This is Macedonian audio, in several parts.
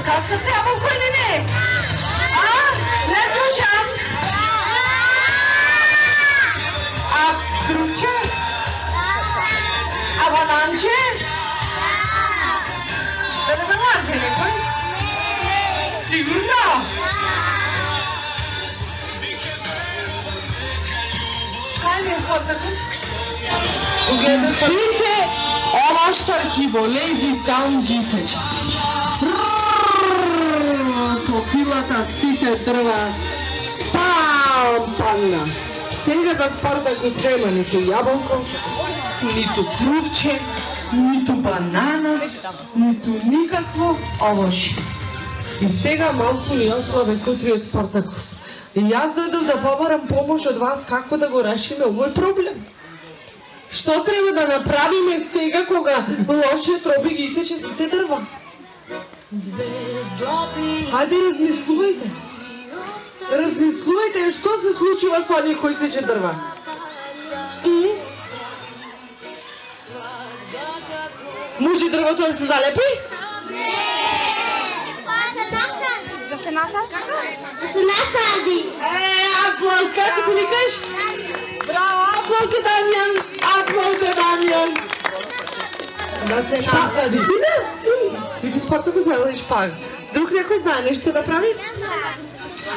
каскате ябълко или не? Не слушам. А круче? А бананче? Да не ме лаже некој? Сигурно? Кај ми е Спартакус? Погледайте ова штарки во Lazy Town Дисеч. Со пилата сите дрва пампана. Сега за Спартакус нема ниту јаболко, ниту крувче, ниту банана, ниту никакво овошје. И сега малку ни ослабе кутриот Спартакус. И јас дојдов да побарам помош од вас како да го решиме овој проблем. Што треба да направиме сега кога лошиот роби ги исече сите дрва? Хајде размислувајте. Размислувајте што се случува со оние кои сече дрва. Може дрвото да се залепи? Да се насади? Да се насади. Аплауз, како ти викаш? Браво, аплауз е Дамјан. Аплауз е Дамјан. Да се насади. Ти си Спартакус знаеш пак. Друг некој знае нешто да прави?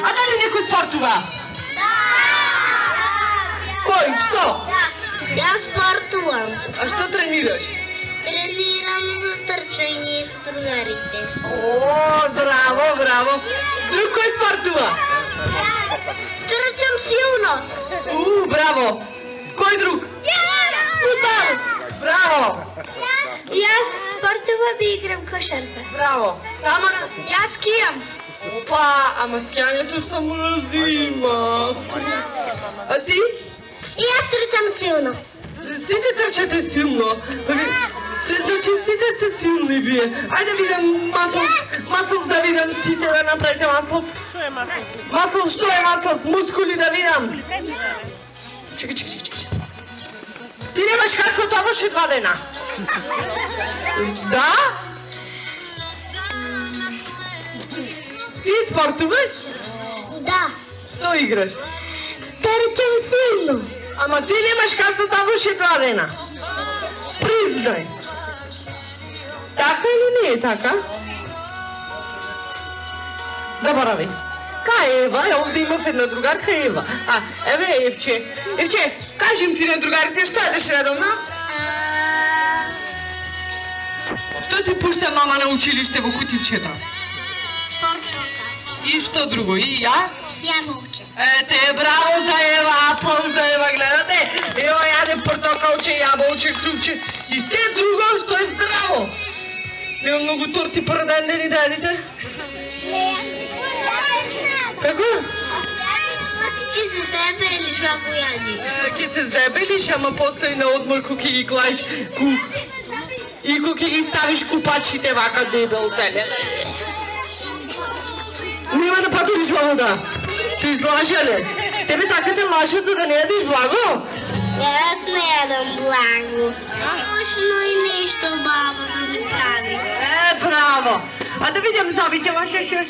А дали некој спортува? Да! Кој? Што? Јас спортувам. А што тренираш? Тренирам за трчање с другарите. О, браво, браво. Друг кој спортува? Трчам силно. Браво. Кој друг? Јас. Браво. Јас спортувам и играм кошарка. Браво. Тамара? Јас скијам. Опа, ама скијањето се мрзима. А ти? И јас трчам силно. Сите трчате силно. Значи сите сте силни вие. Ајде видам маслс да видам сите да направите маслс. Маслс, што е маслс? Мускули да видам. Чекай. Ти немаш како тоа ше 2 дена. Да? Ти спортуваш? Да. Што играш? Трчам силно. Ама ти немаш како тоа ше 2 дена. Признај. Така или не е така? Заборави. Кај Ева? Овде имав една другарка Ева. Еве Евче. Евче, кажем ти на другарите што едеш редовно? Што ти пушта мама на училиште во кутивчето? Спортовка. И што друго? И ја? Јаболче. Ете, браво за Ева, аплауз за Ева, гледате? Ева јаде портокалче, јаболче, крупче и се друго што е здраво. Нема многу торти прв ден да ни дадите? Како? Ќе се зебелиш ако јади. Ќе се зебелиш, ама после на одмор ко ќе ги клаиш и ко ќе ги ставиш купачите вака дебел целе. Нема да патуриш во вода. Ти излажеле. Тебе така те лажат за да не јадиш благо? Јас не јадам благо. Точно и нешто баба да ми прави. Браво. А да видам забите ваше ше.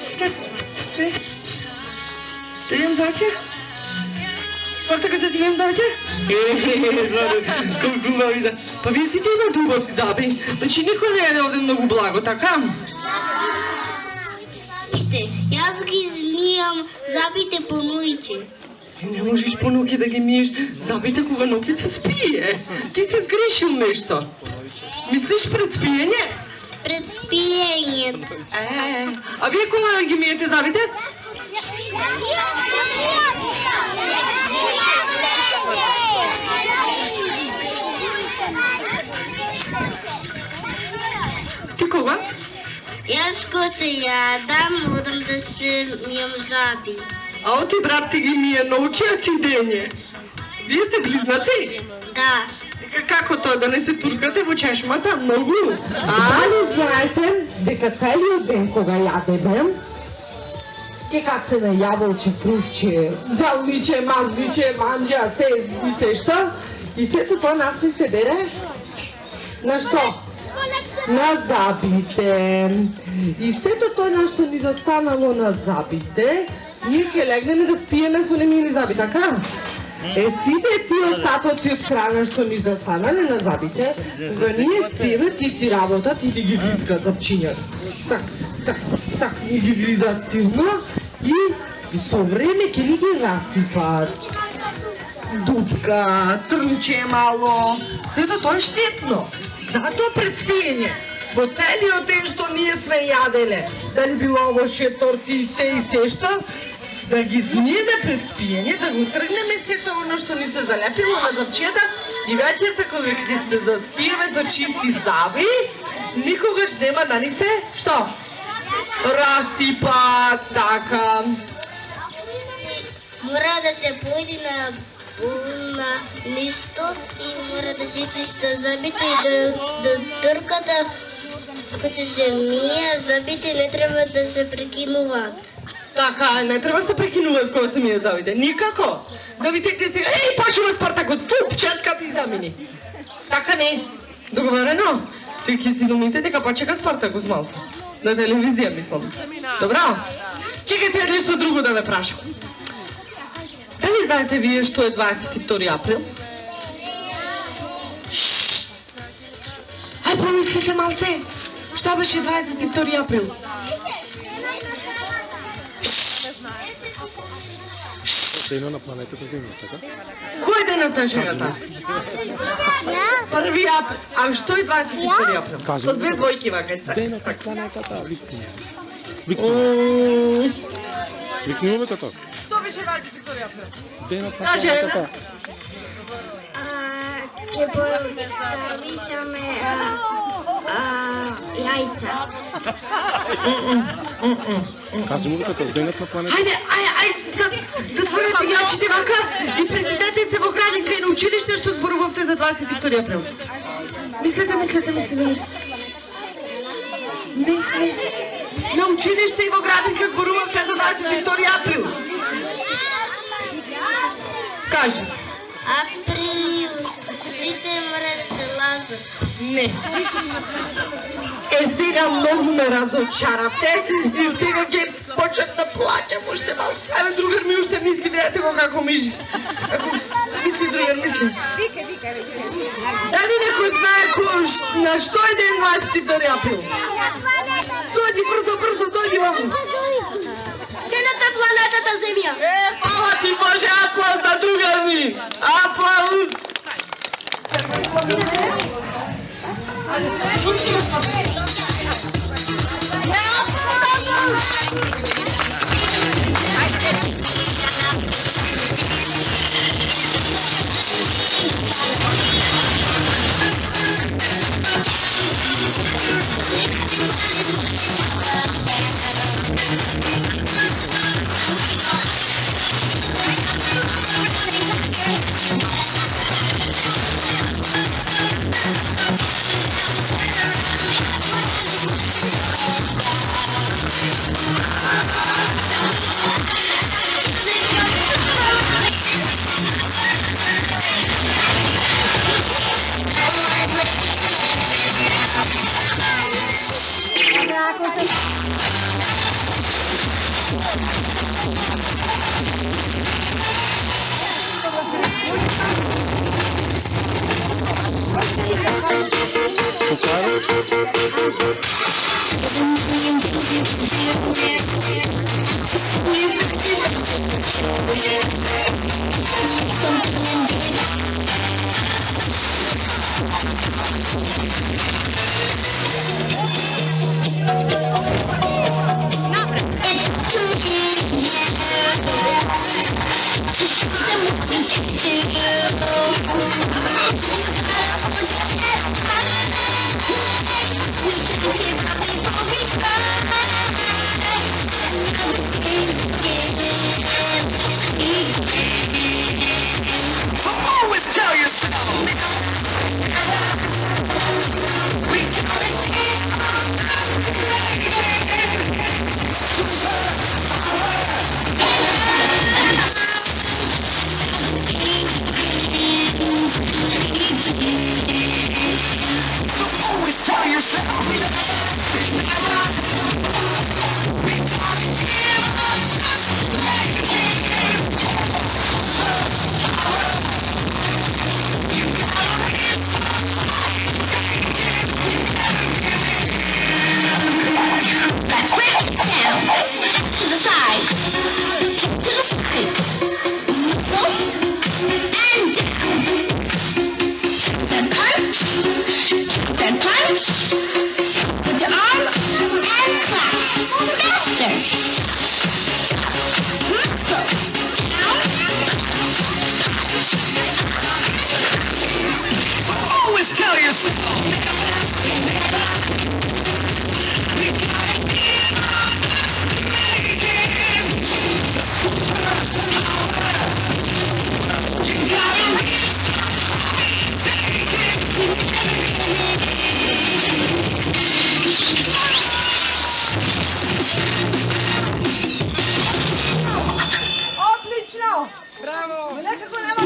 Да видам забите? Спартакус да ти видам забите? Колку ма вида. Па вие сите има дубоки заби. Значи никој не јаде овде многу благо, така? Јас ги мијам забите по ноќе. Не можеш по ноќе да ги миеш забите кога ноќе се спие. Ти се сгрешил нешто. Мислиш пред спиење? Пред спиењето. А вие кога да ги миете забите? Ти кога? Јас кога се јадам, одам да се мијам заби. А оти брат ти ги мие ноќе, а ти дење. Вие сте близнаци? Да. Како тоа, да не се туркате во чешмата? Многу? Дали знаете дека целиот ден кога јадеме, ке какте на јаболче, крувче, залниче, мазниче, манџа, се и се што? И сето тоа нас се бере на што? на забите. И сето тоа што ни застанало на забите, ние ќе легнеме да спиеме со немини заби, така? Сите тие остатоци од храна што ни застанале на забите, кога ние спиеме, тие си работат и ги врискат запчињата. Так, ни ги вризат силно и со време ќе ни ги расипат. Дупка, трнче мало, сето тоа е штетно. Затоа пред спиење, во целиот ден што ние сме јаделе, дали било овошје, торти и се што, да ги смиеме пред спиење, да го тргнеме сето оно што ни се залепило на запчијата и вечерта кога ќе се заспиеме со чисти заби, никогаш нема да ни се, што? Расипат, така. Мора да се појде на на место и мора да се чиста забите и да трката кога се мие, забите не треба да се прекинуваат. Така, не треба да се прекинуваат кога се мијат забите, никако. Да ви текне сега, почува Спартакус, пуп, четката и замини. Така не, договорено? Ти ќе си думите дека почека Спартакус малку. На телевизија, мислам. Добро? Чекайте, нешто друго да ве прашам. Дали знаете вие што е 22 април? Ај, помислите малце, што беше 22 април? Денот на планетата Земја, така? Кој денот на жената? Први април. А што е 22 април? Со две двојки вака се. Денот на планетата, викнуваме тоа. Што беше 22 април? Денот на планетата. Ќе порисаме јајца. Кажи му дека тоа денот на планетата. Ајде, затворете јачите вака и представете се во градинка и на училиште што зборувавте за 22 април. Мислете. Не. На училиште и во градинка зборувавте за 22 април. Кажи. Април, сите мора да се лазат. Не. Сега многу ме разочаравте и сега ќе почнат да плачам уште малку. Ајде, другар ми уште мисли, видете го како мижи. Мисли, другар, мисли. Дали некој знае на што е ден 22 април? Дојди, брзо, дојди ваму. Денот на планетата Земја. Фала ти Боже, аплауз на другар ми. Аплауз. Браво! Некако нема...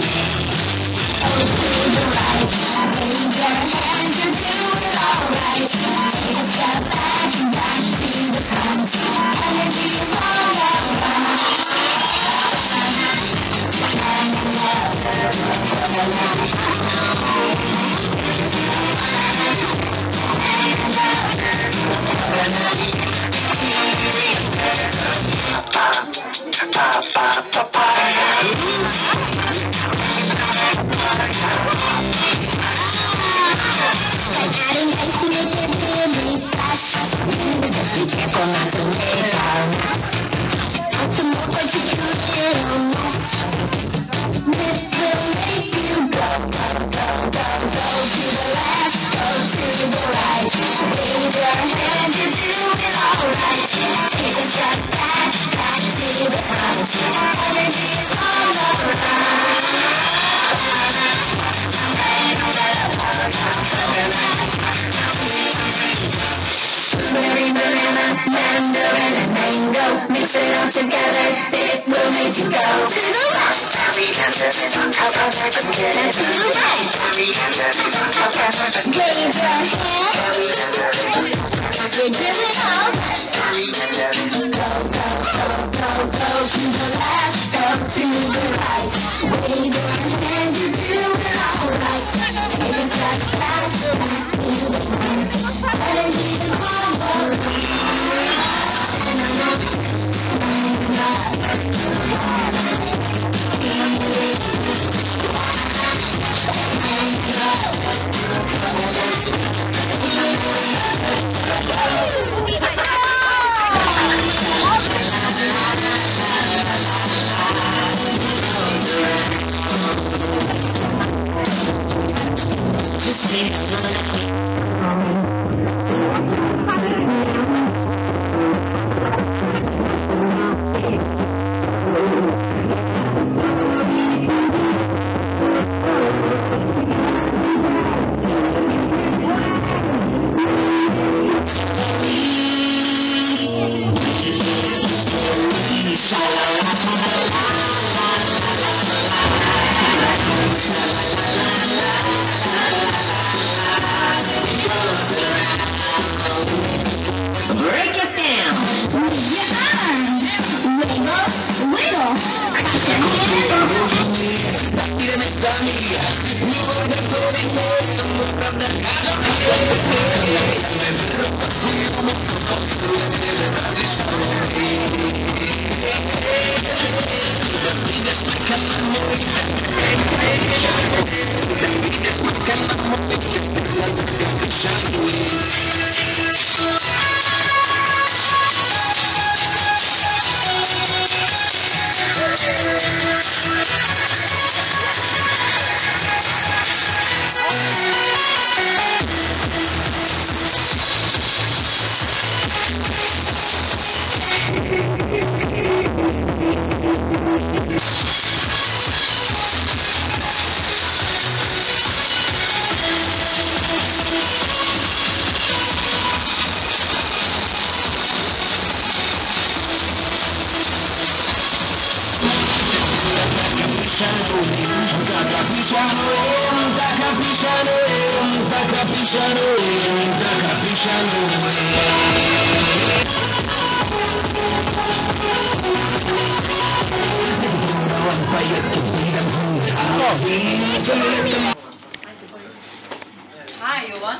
Hi Johan.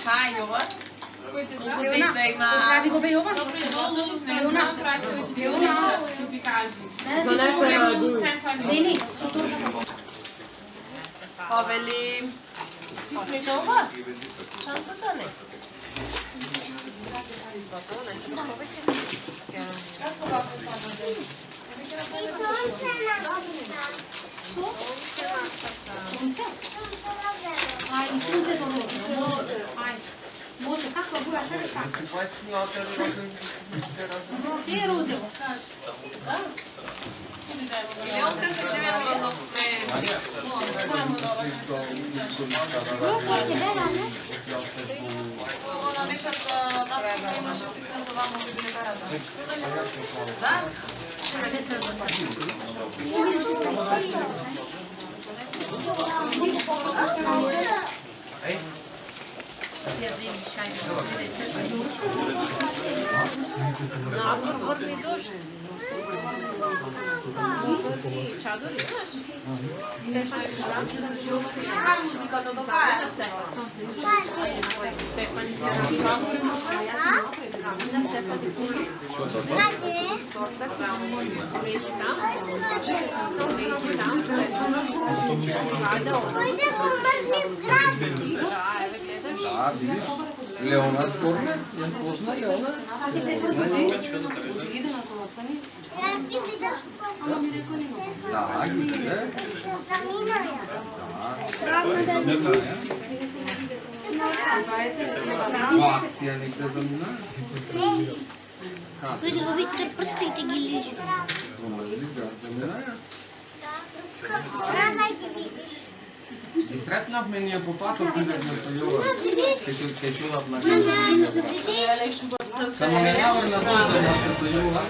Hi Johan. Poveli. Може, како бура шарка? Се е розово. Или он се живее во Она нешата да имаше за вамо билетарата. Да? Надвор врни дожд. Врни чадори, знаеш? Музиката до краја. Да, видиш? Леона Скорне, ја позна Леона. Да, ги виде. Акција ни се замина. Вие го видите прстите ги лижу. Ги сретнавме ние по патот, бидевме со Јова. Ке чудав на само не наврна додема се со Јова.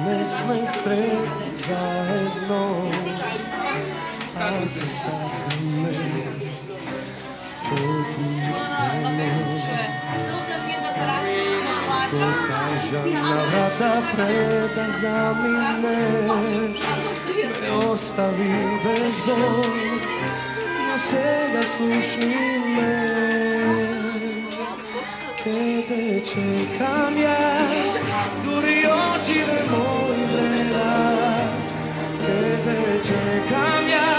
Не сме сретни заедно, а се сакаме толку искрено. Го кажа на врата пред да заминеш, ме остави без бол, но сега слушни ме. Ке те чекам јас, дури очите мои гледа. Ке те чекам јас.